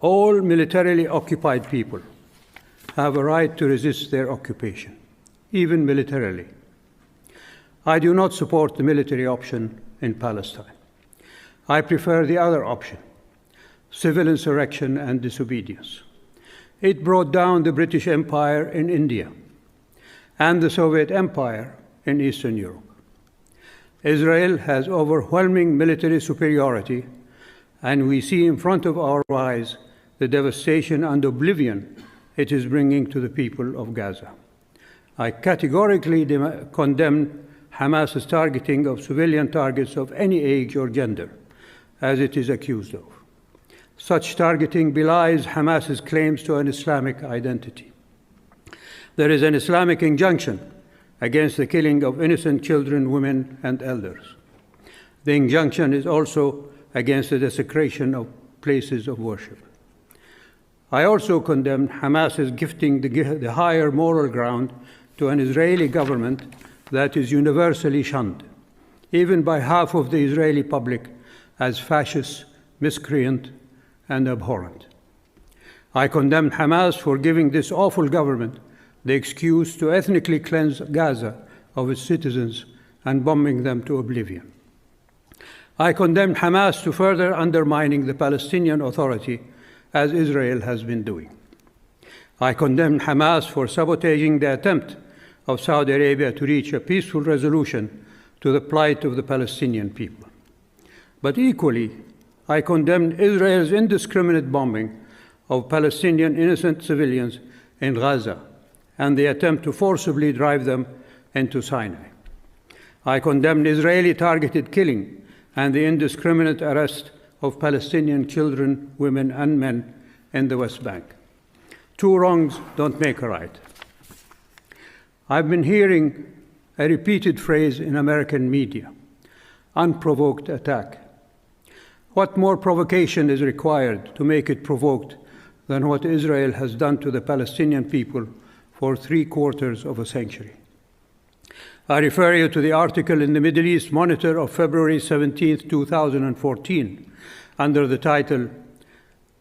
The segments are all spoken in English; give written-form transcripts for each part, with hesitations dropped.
All militarily occupied people have a right to resist their occupation, even militarily. I do not support the military option in Palestine. I prefer the other option, civil insurrection and disobedience. It brought down the British Empire in India and the Soviet Empire in Eastern Europe. Israel has overwhelming military superiority, and we see in front of our eyes the devastation and oblivion it is bringing to the people of Gaza. I categorically condemn Hamas's targeting of civilian targets of any age or gender, as it is accused of. Such targeting belies Hamas's claims to an Islamic identity. There is an Islamic injunction against the killing of innocent children, women, and elders. The injunction is also against the desecration of places of worship. I also condemn Hamas's gifting the higher moral ground to an Israeli government that is universally shunned, even by half of the Israeli public, as fascist, miscreant, and abhorrent. I condemn Hamas for giving this awful government the excuse to ethnically cleanse Gaza of its citizens and bombing them to oblivion. I condemn Hamas to further undermining the Palestinian Authority, as Israel has been doing. I condemn Hamas for sabotaging the attempt of Saudi Arabia to reach a peaceful resolution to the plight of the Palestinian people. But equally, I condemn Israel's indiscriminate bombing of Palestinian innocent civilians in Gaza and the attempt to forcibly drive them into Sinai. I condemn Israeli targeted killing and the indiscriminate arrest of Palestinian children, women, and men in the West Bank. Two wrongs don't make a right. I've been hearing a repeated phrase in American media, unprovoked attack. What more provocation is required to make it provoked than what Israel has done to the Palestinian people for 3/4 of a century? I refer you to the article in the Middle East Monitor of February 17, 2014, under the title,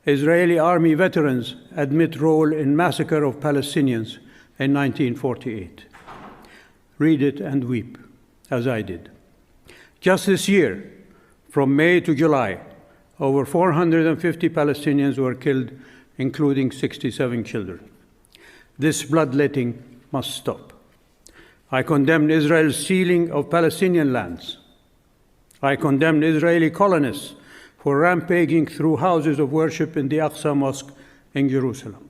Israeli Army Veterans Admit Role in Massacre of Palestinians in 1948. Read it and weep, as I did. Just this year, from May to July, over 450 Palestinians were killed, including 67 children. This bloodletting must stop. I condemn Israel's sealing of Palestinian lands. I condemn Israeli colonists for rampaging through houses of worship in the Aqsa Mosque in Jerusalem.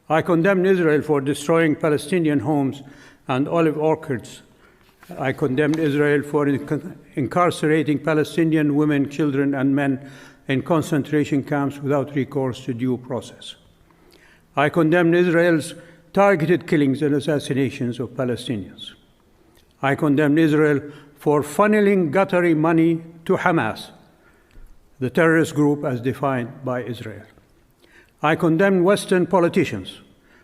I condemn Israel for destroying Palestinian homes and olive orchards. I condemn Israel for incarcerating Palestinian women, children, and men in concentration camps without recourse to due process. I condemn Israel's targeted killings and assassinations of Palestinians. I condemn Israel for funneling guttery money to Hamas, the terrorist group as defined by Israel. I condemn Western politicians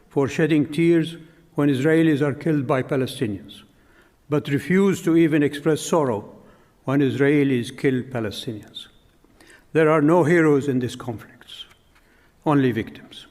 for shedding tears when Israelis are killed by Palestinians, but refuse to even express sorrow when Israelis kill Palestinians. There are no heroes in these conflicts, only victims.